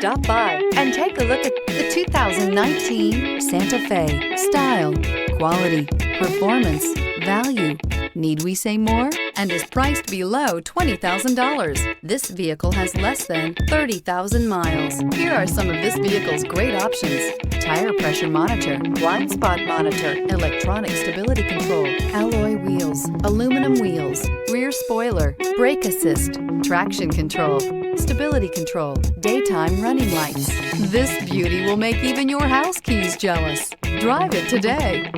Stop by and take a look at the 2019 Santa Fe. Style, quality, performance, value. Need we say more? And is priced below $20,000. This vehicle has less than 30,000 miles. Here are some of this vehicle's great options: tire pressure monitor, blind spot monitor, electronic stability control, alloy wheels, aluminum wheels, rear spoiler, brake assist, traction control, stability control, daytime running lights. This beauty will make even your house keys jealous. Drive it today.